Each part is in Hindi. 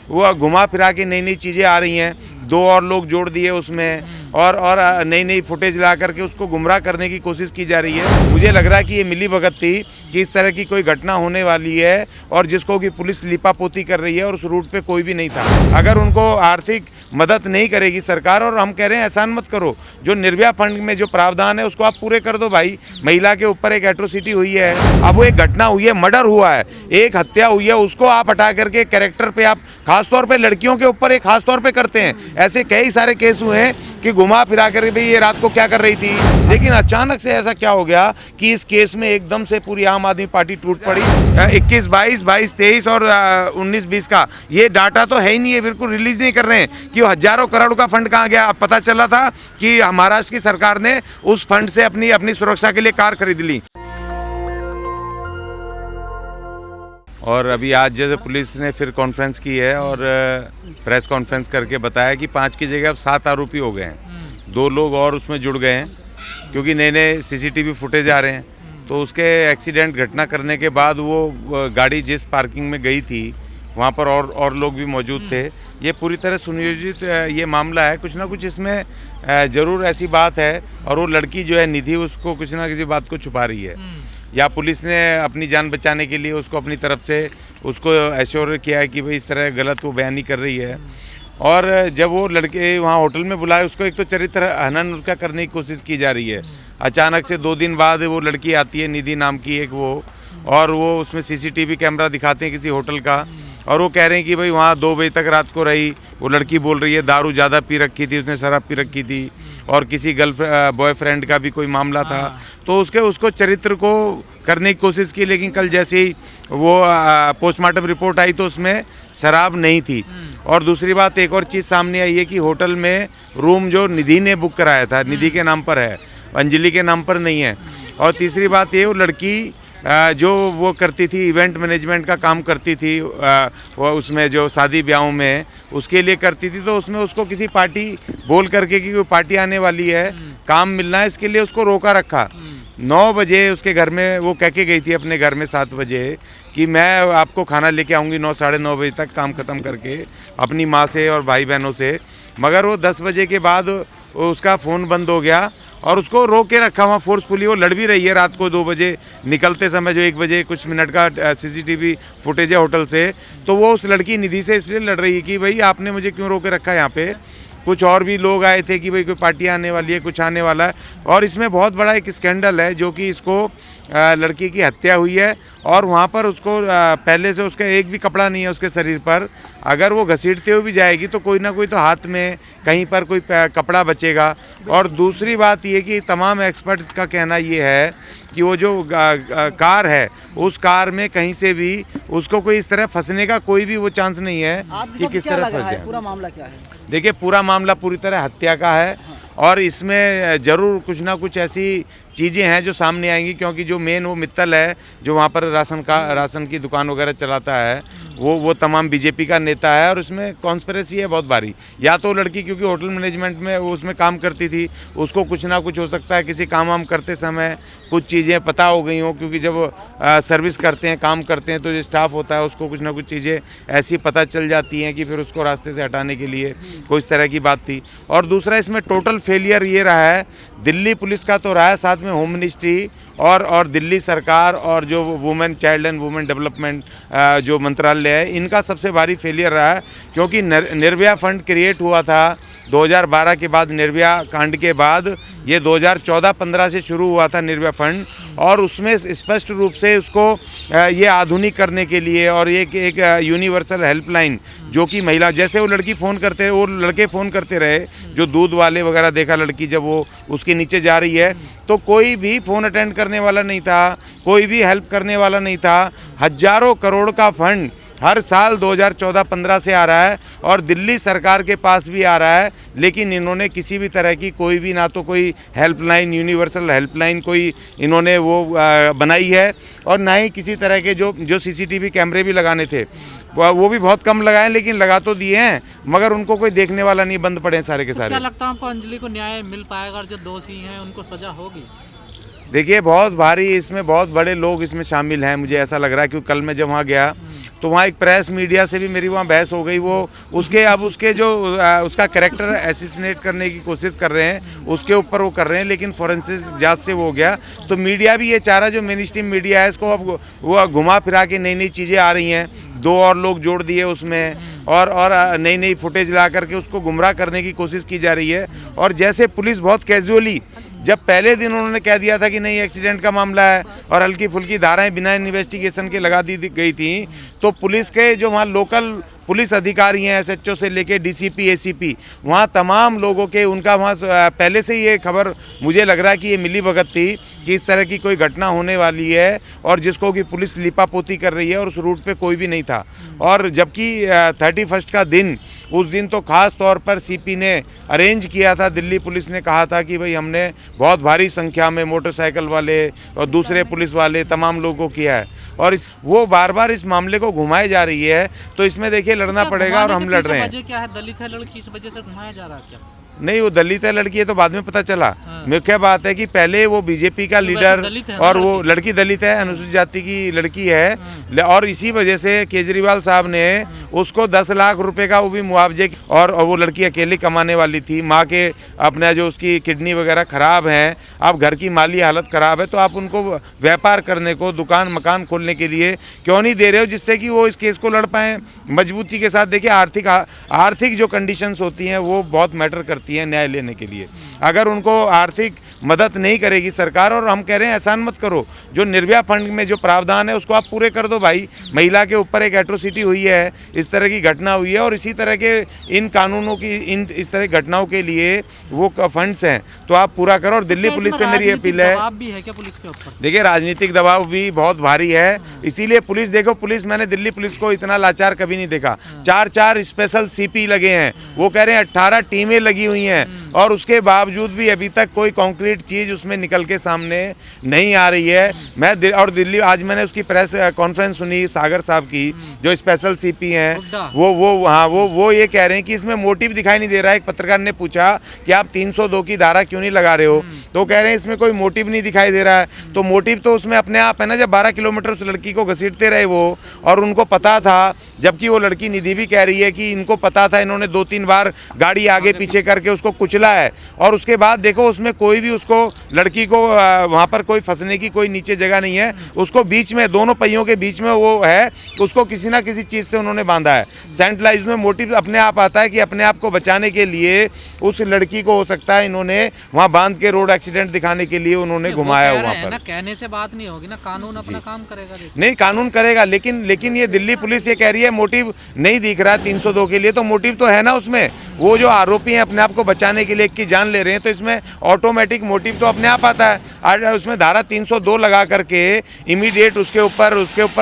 वो घुमा फिरा के नई नई चीज़ें आ रही हैं, 2 और लोग जोड़ दिए उसमें और नई नई फुटेज ला करके उसको गुमराह करने की कोशिश की जा रही है। मुझे लग रहा है कि ये मिली भगत थी कि इस तरह की कोई घटना होने वाली है और जिसको कि पुलिस लिपापोती कर रही है और उस रूट पे कोई भी नहीं था। अगर उनको आर्थिक मदद नहीं करेगी सरकार, और हम कह रहे हैं एहसान मत करो, जो निर्भया फंड में जो प्रावधान है उसको आप पूरे कर दो भाई। महिला के ऊपर एक एट्रोसिटी हुई है, अब वो एक घटना हुई है, मर्डर हुआ है, एक हत्या हुई है, उसको आप हटा करके कैरेक्टर पे आप खासतौर पे लड़कियों के ऊपर एक खास तौर पे करते हैं। ऐसे कई सारे केस हुए हैं कि घुमा फिरा कर भाई ये रात को क्या कर रही थी, लेकिन अचानक से ऐसा क्या हो गया कि इस केस में एकदम से पूरी आम आदमी पार्टी टूट पड़ी। 21, 22, 23 और 19, 20 का ये डाटा तो है ही नहीं है, बिल्कुल रिलीज नहीं कर रहे हैं कि हजारों करोड़ का फंड कहाँ गया। अब पता चला था कि महाराष्ट्र की सरकार ने उस फंड से अपनी सुरक्षा के लिए कार खरीद ली। और अभी आज जैसे पुलिस ने फिर कॉन्फ्रेंस की है और प्रेस कॉन्फ्रेंस करके बताया कि 5 की जगह अब 7 आरोपी हो गए हैं, 2 लोग और उसमें जुड़ गए हैं क्योंकि नए नए CCTV फुटेज आ रहे हैं। तो उसके एक्सीडेंट घटना करने के बाद वो गाड़ी जिस पार्किंग में गई थी वहाँ पर और लोग भी मौजूद थे। ये पूरी तरह सुनियोजित ये मामला है, कुछ ना कुछ इसमें ज़रूर ऐसी बात है। और वो लड़की जो है निधि, उसको कुछ ना किसी बात को छुपा रही है, या पुलिस ने अपनी जान बचाने के लिए उसको अपनी तरफ से उसको एश्योर किया है कि भाई इस तरह गलत वो बयानी कर रही है। और जब वो लड़के वहाँ होटल में बुलाए, उसको एक तो चरित्र हनन उसका करने की कोशिश की जा रही है। अचानक से 2 दिन बाद वो लड़की आती है, निधि नाम की एक वो, और वो उसमें CCTV कैमरा दिखाते हैं किसी होटल का, और वो कह रहे हैं कि भाई वहाँ 2 बजे तक रात को रही। वो लड़की बोल रही है दारू ज़्यादा पी रखी थी, उसने शराब पी रखी थी, और किसी बॉयफ्रेंड का भी कोई मामला था। तो उसको चरित्र को करने की कोशिश की, लेकिन कल जैसे ही वो पोस्टमार्टम रिपोर्ट आई तो उसमें शराब नहीं थी। और दूसरी बात एक और चीज़ सामने आई है कि होटल में रूम जो निधि ने बुक कराया था, निधि के नाम पर है, अंजलि के नाम पर नहीं है। और तीसरी बात ये, वो लड़की जो वो करती थी, इवेंट मैनेजमेंट का काम करती थी, वो उसमें जो शादी ब्याहों में उसके लिए करती थी, तो उसमें उसको किसी पार्टी बोल करके कि कोई पार्टी आने वाली है, काम मिलना है, इसके लिए उसको रोका रखा। 9 बजे उसके घर में वो कह के गई थी अपने घर में 7 बजे कि मैं आपको खाना लेके आऊँगी 9, साढ़े 9 बजे तक काम ख़त्म करके अपनी माँ से और भाई बहनों से। मगर वो 10 बजे के बाद उसका फ़ोन बंद हो गया और उसको रोक के रखा वहाँ फोर्सफुली। वो लड़ भी रही है रात को 2 बजे निकलते समय, जो 1 बजे कुछ मिनट का CCTV फुटेज है होटल से। तो वो उस लड़की निधि से इसलिए लड़ रही है कि भाई आपने मुझे क्यों रोक के रखा है यहाँ पे। कुछ और भी लोग आए थे कि भाई कोई पार्टी आने वाली है, कुछ आने वाला है। और इसमें बहुत बड़ा एक स्कैंडल है जो कि इसको लड़की की हत्या हुई है और वहाँ पर उसको पहले से उसका एक भी कपड़ा नहीं है उसके शरीर पर। अगर वो घसीटते हुए भी जाएगी तो कोई ना कोई तो हाथ में कहीं पर कोई कपड़ा बचेगा। और दूसरी बात ये कि तमाम एक्सपर्ट्स का कहना ये है कि वो जो कार है, उस कार में कहीं से भी उसको कोई इस तरह फंसने का कोई भी वो चांस नहीं है कि किस तरह फंस जाए। पूरा मामला क्या है? देखिए, पूरा मामला पूरी तरह हत्या का है और इसमें ज़रूर कुछ ना कुछ ऐसी चीज़ें हैं जो सामने आएंगी, क्योंकि जो मेन वो मित्तल है जो वहाँ पर राशन की दुकान वगैरह चलाता है, वो तमाम बीजेपी का नेता है और उसमें कॉन्स्पिरेसी है बहुत भारी। या तो लड़की क्योंकि होटल मैनेजमेंट में वो उसमें काम करती थी, उसको कुछ ना कुछ हो सकता है किसी काम वाम करते समय कुछ चीज़ें पता हो गई हों, क्योंकि जब सर्विस करते हैं, काम करते हैं, तो जो स्टाफ होता है उसको कुछ ना कुछ चीज़ें ऐसी पता चल जाती हैं कि फिर उसको रास्ते से हटाने के लिए कोई इस तरह की बात थी। और दूसरा इसमें टोटल फेलियर ये रहा है, दिल्ली पुलिस का तो रहा है, साथ में होम मिनिस्ट्री और दिल्ली सरकार और जो women child and women development जो मंत्रालय है, इनका सबसे भारी फेलियर रहा है। क्योंकि निर्भया फंड क्रिएट हुआ था 2012 के बाद, निर्भया कांड के बाद ये 2014-15 से शुरू हुआ था निर्भया फंड। और उसमें स्पष्ट रूप से उसको ये आधुनिक करने के लिए और ये एक यूनिवर्सल हेल्पलाइन जो कि महिला, जैसे वो लड़की फ़ोन करते वो लड़के फ़ोन करते रहे, जो दूध वाले वगैरह देखा लड़की जब वो उसके नीचे जा रही है तो कोई भी फ़ोन अटेंड करने वाला नहीं था, कोई भी हेल्प करने वाला नहीं था। हजारों करोड़ का फंड हर साल 2014-15 से आ रहा है और दिल्ली सरकार के पास भी आ रहा है, लेकिन इन्होंने किसी भी तरह की कोई भी, ना तो कोई हेल्पलाइन, यूनिवर्सल हेल्पलाइन कोई इन्होंने वो बनाई है, और ना ही किसी तरह के जो CCTV कैमरे भी लगाने थे वो भी बहुत कम लगाए, लेकिन लगा तो दिए हैं मगर उनको कोई देखने वाला नहीं, बंद पड़े हैं सारे के सारे। क्या लगता है आपको अंजलि को न्याय मिल पाएगा और जो दोषी हैं उनको सजा होगी? देखिए, बहुत भारी इसमें बहुत बड़े लोग इसमें शामिल हैं, मुझे ऐसा लग रहा है। क्योंकि कल मैं जब वहाँ गया तो वहाँ एक प्रेस मीडिया से भी मेरी वहाँ बहस हो गई। वो उसके अब उसके जो उसका कैरेक्टर असैसिनेट करने की कोशिश कर रहे हैं, उसके ऊपर वो कर रहे हैं, लेकिन फॉरेंसिक जांच से वो हो गया। तो मीडिया भी ये चाह रहा है, जो मेन स्ट्रीम मीडिया है, इसको अब वो घुमा फिरा के नई नई चीज़ें आ रही हैं, 2 और लोग जोड़ दिए उसमें, और नई नई फुटेज ला करके उसको गुमराह करने की कोशिश की जा रही है। और जैसे पुलिस बहुत कैजुअली, जब पहले दिन उन्होंने कह दिया था कि नहीं एक्सीडेंट का मामला है और हल्की फुल्की धाराएं बिना इन्वेस्टिगेशन के लगा दी गई थी, तो पुलिस के जो वहाँ लोकल पुलिस अधिकारी हैं, एसएचओ से लेके डीसीपी एसीपी, वहाँ तमाम लोगों के उनका वहाँ पहले से ये खबर मुझे लग रहा है कि ये मिली भगत थी कि इस तरह की कोई घटना होने वाली है, और जिसको कि पुलिस लिपापोती कर रही है, और उस रूट पे कोई भी नहीं था। और जबकि 31 का दिन, उस दिन तो ख़ास तौर पर सीपी ने अरेंज किया था, दिल्ली पुलिस ने कहा था कि भाई हमने बहुत भारी संख्या में मोटरसाइकिल वाले और दूसरे पुलिस वाले तमाम लोगों को किया है, और वो बार बार इस मामले को घुमाई जा रही है। तो इसमें देखिए लड़ना पड़ेगा, और हम लड़ रहे हैं। क्या है, दलित है लड़की, इस वजह से घुमाया जा रहा है क्या? नहीं, वो दलित है लड़की है तो बाद में पता चला। मुख्य बात है कि पहले वो बीजेपी का लीडर, और वो लड़की दलित है, अनुसूचित जाति की लड़की है, और इसी वजह से केजरीवाल साहब ने उसको 10 लाख रुपए का वो भी मुआवजे, और वो लड़की अकेली कमाने वाली थी, माँ के अपना जो उसकी किडनी वगैरह खराब हैं, अब घर की माली हालत खराब है, तो आप उनको व्यापार करने को, दुकान मकान खोलने के लिए क्यों नहीं दे रहे हो, जिससे कि वो इस केस को लड़ पाएँ मजबूती के साथ। देखिए आर्थिक जो कंडीशंस होती हैं वो बहुत मैटर करती है न्याय लेने के लिए। अगर उनको आर्थिक मदद नहीं करेगी सरकार, और हम कह रहे हैं एहसान मत करो, जो निर्भया फंड में जो प्रावधान है उसको आप पूरे कर दो भाई। महिला के ऊपर एक एट्रोसिटी हुई है, इस तरह की घटना हुई है, और इसी तरह के इन कानूनों की इस तरह की घटनाओं के लिए वो फंड्स हैं, तो आप पूरा करो। और दिल्ली पुलिस से मेरी अपील है, दबाव भी है क्या पुलिस के ऊपर? देखिए राजनीतिक दबाव भी बहुत भारी है, इसीलिए पुलिस, देखो पुलिस, मैंने दिल्ली पुलिस को इतना लाचार कभी नहीं देखा। 4 स्पेशल सीपी लगे हैं, वो कह रहे हैं 18 टीमें लगी हुई हैं, और उसके बावजूद भी अभी तक कोई कॉन्क्रीट चीज़ उसमें निकल के सामने नहीं आ रही है। और दिल्ली, आज मैंने उसकी प्रेस कॉन्फ्रेंस सुनी सागर साहब की, जो स्पेशल सीपी हैं, वो ये कह रहे हैं कि इसमें मोटिव दिखाई नहीं दे रहा है। एक पत्रकार ने पूछा कि आप 302 की धारा क्यों नहीं लगा रहे हो, तो कह रहे हैं इसमें कोई मोटिव नहीं दिखाई दे रहा है। तो मोटिव तो उसमें अपने आप है ना, जब 12 किलोमीटर उस लड़की को घसीटते रहे वो, और उनको पता था, जबकि वो लड़की निधि भी कह रही है कि इनको पता था, इन्होंने 2-3 बार गाड़ी आगे पीछे करके उसको कुचला है, और उसके बाद देखो उसमें कोई भी उसको लड़की को वहाँ पर कोई फंसने की कोई नीचे जगह नहीं है, उसको बीच में, दोनों पहियों के बीच में वो है, उसको किसी ना किसी चीज़ से उन्होंने बांधा है। सेंट्रलाइज में मोटिव अपने आप आता है कि अपने आप को बचाने के लिए उस लड़की को, हो सकता है इन्होंने वहाँ बांध के रोड एक्सीडेंट दिखाने के लिए उन्होंने घुमाया वहाँ पर। कहने से बात नहीं होगी ना, कानून अपना काम करेगा। नहीं, कानून करेगा, लेकिन ये दिल्ली पुलिस ये कह रही है मोटिव नहीं दिख रहा 302 के लिए, तो मोटिव तो है ना उसमें। वो जो आरोपी हैं अपने आप को बचाने के लिए की जान ले रहे हैं, तो इसमें ऑटोमेटिक मोटिव तो अपने आप आता है। उसमें धारा 302 लगा करके इमीडिएट उसके ऊपर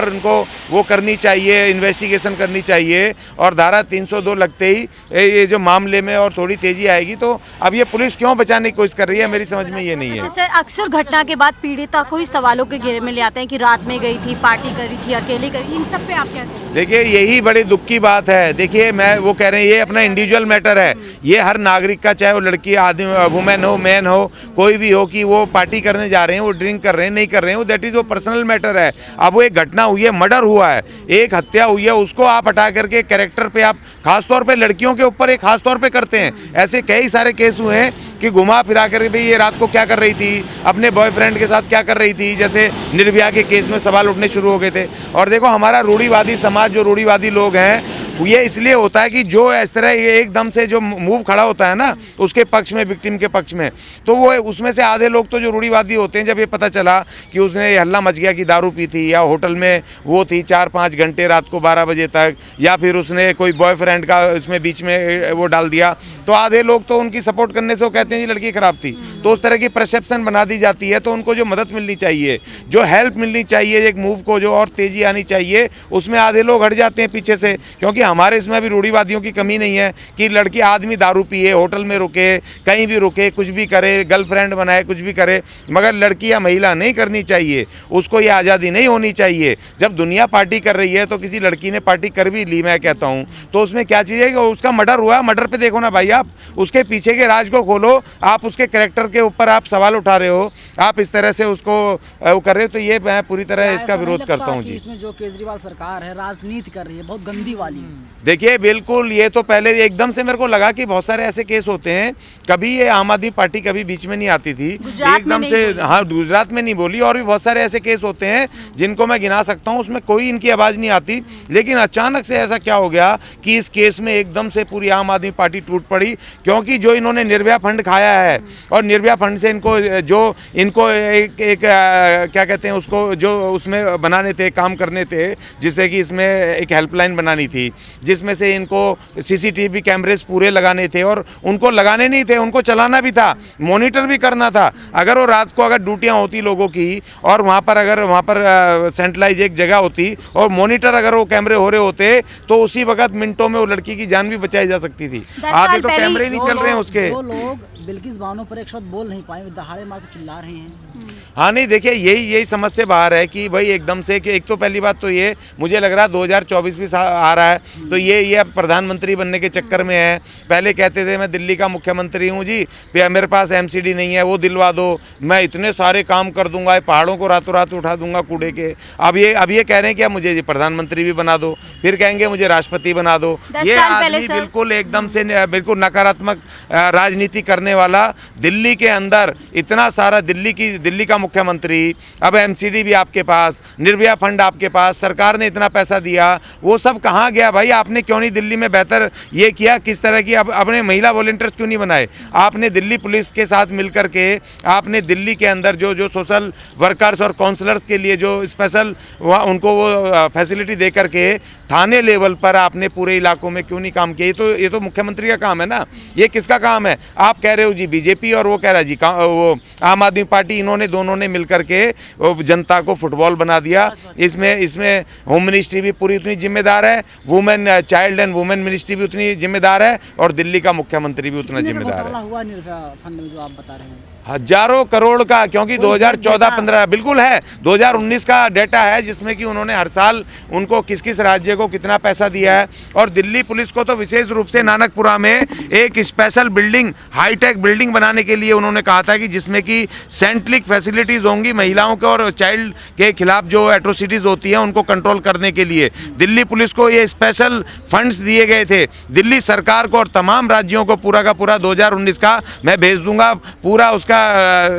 उनको वो करनी चाहिए, इन्वेस्टिगेशन करनी चाहिए, और धारा 302 लगते ही ये जो मामले में और थोड़ी तेजी आएगी। तो अब ये पुलिस क्यों बचाने की कोशिश कर रही है, मेरी समझ में ये नहीं है। सर, अक्सर घटना के बाद पीड़िता को ही सवालों के घेरे में ले आते हैं कि रात में गई थी, पार्टी करी थी, अकेले करी, इन सब पे आप क्या कहेंगे? देखिए यही बड़ी दुख की बात है। देखिए वो कह रहे हैं ये अपना इंडिविजुअल मैटर है, ये हर नागरिक का, चाहे वो लड़की, आदमी, वुमेन हो, मैन हो, कोई भी हो, कि वो पार्टी करने जा रहे हैं, वो ड्रिंक कर रहे हैं, नहीं कर रहे हैं, वो दैट इज वो पर्सनल मैटर है। अब वो एक घटना हुई है, मर्डर हुआ है, एक हत्या हुई है, उसको आप हटा करके कैरेक्टर पे आप खासतौर पे लड़कियों के ऊपर एक खास तौर पे करते हैं। ऐसे कई सारे केस हुए हैं कि घुमा फिरा कर भाई ये रात को क्या कर रही थी, अपने बॉयफ्रेंड के साथ क्या कर रही थी, जैसे निर्भया के केस में सवाल उठने शुरू हो गए थे। और देखो हमारा रूढ़िवादी समाज, जो रूढ़िवादी लोग हैं, ये इसलिए होता है कि जो इस तरह एकदम से जो मूव खड़ा होता है ना उसके पक्ष में, विक्टिम के पक्ष में, तो वो उसमें से आधे लोग तो जो रूढ़िवादी होते हैं, जब ये पता चला कि उसने हल्ला मच गया कि दारू पी थी, या होटल में वो थी 4-5 घंटे रात को 12 बजे तक, या फिर उसने कोई बॉयफ्रेंड का इसमें बीच में वो डाल दिया, तो आधे लोग तो उनकी सपोर्ट करने से वो कहते हैं जी लड़की खराब थी। तो उस तरह की परसेप्शन बना दी जाती है। तो उनको जो मदद मिलनी चाहिए, जो हेल्प मिलनी चाहिए, एक मूव को जो और तेज़ी आनी चाहिए, उसमें आधे लोग हट जाते हैं पीछे से, क्योंकि हमारे इसमें अभी रूढ़िवादियों की कमी नहीं है कि लड़की आदमी दारू पिए, होटल में रुके, कहीं भी रुके, कुछ भी करे, गर्लफ्रेंड बनाए, कुछ भी करे, मगर लड़की या महिला नहीं करनी चाहिए, उसको ये आज़ादी नहीं होनी चाहिए। जब दुनिया पार्टी कर रही है तो किसी लड़की ने पार्टी कर भी ली, मैं कहता हूँ, तो उसमें क्या चीज़ है कि उसका मर्डर हुआ, मर्डर पे देखो ना भाई, आप उसके पीछे के राज को खोलो, आप उसके कैरेक्टर के ऊपर आप सवाल उठा रहे हो, आप इस तरह से उसको वो कर रहे हो, तो ये मैं पूरी तरह इसका विरोध करता हूँ जी। इसमें जो केजरीवाल सरकार है राजनीति कर रही है, बहुत गंदी वाली। देखिए बिल्कुल, ये तो पहले एकदम से मेरे को लगा कि बहुत सारे ऐसे केस होते हैं, कभी ये आम आदमी पार्टी कभी बीच में नहीं आती थी, एकदम से, हाँ गुजरात में नहीं बोली, और भी बहुत सारे ऐसे केस होते हैं जिनको मैं गिना सकता हूँ, उसमें कोई इनकी आवाज़ नहीं आती, लेकिन अचानक से ऐसा क्या हो गया कि इस केस में एकदम से पूरी आम आदमी पार्टी टूट पड़ी, क्योंकि जो इन्होंने निर्भया फंड खाया है, और निर्भया फंड से इनको एक क्या कहते हैं उसको, जो उसमें बनाने थे, काम करने थे, जिससे कि इसमें एक हेल्पलाइन बनानी थी, जिसमें से इनको सीसीटीवी कैमरेस पूरे लगाने थे, और उनको लगाने नहीं थे, उनको चलाना भी था, मॉनिटर भी करना था। अगर वो रात को अगर ड्यूटियां होती लोगों की, और वहाँ पर सेंट्रलाइज एक जगह होती, और मॉनिटर अगर वो कैमरे हो रहे होते, तो उसी वक्त मिनटों में वो लड़की की जान भी बचाई जा सकती थी। आगे तो कैमरे नहीं चल रहे हैं उसके। जो लोग बिल्किस बानो पर एक शब्द बोल नहीं पाए, दहाड़े मार के चिल्ला रहे हैं। हाँ नहीं, देखिए यही समझ से बाहर है कि भाई एकदम से, कि एक तो पहली बात तो ये मुझे लग रहा है 2024 भी आ रहा है, तो ये अब प्रधानमंत्री बनने के चक्कर में है। पहले कहते थे मैं दिल्ली का मुख्यमंत्री हूँ जी, मेरे पास एमसीडी नहीं है, वो दिलवा दो, मैं इतने सारे काम कर दूंगा, पहाड़ों को रातों रात उठा दूंगा कूड़े के। अब ये कह रहे हैं कि मुझे प्रधानमंत्री भी बना दो, फिर कहेंगे मुझे राष्ट्रपति बना दो। ये आदमी बिल्कुल एकदम से बिल्कुल नकारात्मक राजनीति करने वाला, दिल्ली के अंदर इतना सारा, दिल्ली का मुख्यमंत्री, अब एमसीडी भी आपके पास, निर्भया फंड आपके पास, सरकार ने इतना पैसा दिया, वो सब कहाँ गया भाई? आपने क्यों नहीं दिल्ली में बेहतर ये किया? किस तरह की अपने महिला वॉलंटियर्स क्यों नहीं बनाए? आपने दिल्ली पुलिस के साथ मिलकर के आपने दिल्ली के अंदर जो सोशल वर्कर्स और काउंसलर्स के लिए जो स्पेशल उनको वो फैसिलिटी दे करके थाने लेवल पर आपने पूरे इलाकों में क्यों नहीं काम किया? ये तो मुख्यमंत्री का काम है ना, ये किसका काम है? आप कह रहे हो जी बीजेपी, और वो कह रहा है जी वो आम आदमी पार्टी, इन्होंने दोनों ने मिलकर के जनता को फुटबॉल बना दिया। इसमें होम मिनिस्ट्री भी पूरी उतनी जिम्मेदार है, चाइल्ड एंड वुमेन मिनिस्ट्री भी उतनी जिम्मेदार है, और दिल्ली का मुख्यमंत्री भी उतना जिम्मेदार है। हुआ निर्भया फंड में जो आप बता रहे हैं, हजारों करोड़ का, क्योंकि 2014-15 बिल्कुल है, 2019 का डेटा है, जिसमें कि उन्होंने हर साल उनको किस किस राज्य को कितना पैसा दिया है। और दिल्ली पुलिस को तो विशेष रूप से नानकपुरा में एक स्पेशल बिल्डिंग, हाईटेक बिल्डिंग बनाने के लिए उन्होंने कहा था कि जिसमें कि सेंट्रिक फैसिलिटीज़ होंगी महिलाओं के, और चाइल्ड के खिलाफ जो एट्रोसिटीज़ होती हैं उनको कंट्रोल करने के लिए दिल्ली पुलिस को ये स्पेशल फंड्स दिए गए थे। दिल्ली सरकार को और तमाम राज्यों को पूरा का पूरा 2019 का मैं भेज दूंगा, पूरा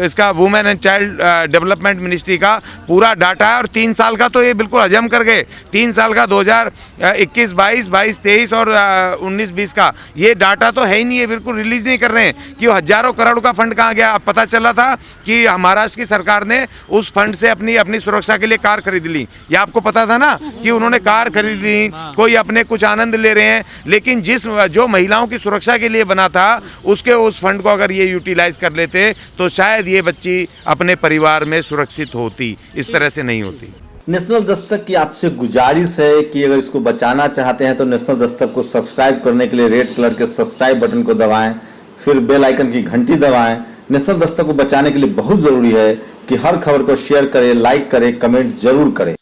इसका women and child development ministry का पूरा डाटा है, और 3 साल का तो ये बिल्कुल हजम कर गए। 3 साल का 2021-22, 22-23 और 19-20 का ये डाटा तो है ही नहीं है, बिल्कुल रिलीज नहीं कर रहे हैं कि वो हजारों करोड़ का फंड कहाँ गया। अब पता चला था कि महाराष्ट्र की सरकार ने उस फंड से अपनी सुरक्षा के लिए कार खरीद ली। ये आपको पता था ना कि उन्होंने कार खरीद ली, कोई अपने कुछ आनंद ले रहे हैं, लेकिन जो महिलाओं की सुरक्षा के लिए बना था उस फंड को अगर ये यूटिलाइज कर लेते तो शायद ये बच्ची अपने परिवार में सुरक्षित होती, इस तरह से नहीं होती। नेशनल दस्तक की आपसे गुजारिश है कि अगर इसको बचाना चाहते हैं तो नेशनल दस्तक को सब्सक्राइब करने के लिए रेड कलर के सब्सक्राइब बटन को दबाएं, फिर बेल आइकन की घंटी दबाएं। नेशनल दस्तक को बचाने के लिए बहुत जरूरी है कि हर खबर को शेयर करें, लाइक करें, कमेंट जरूर करें।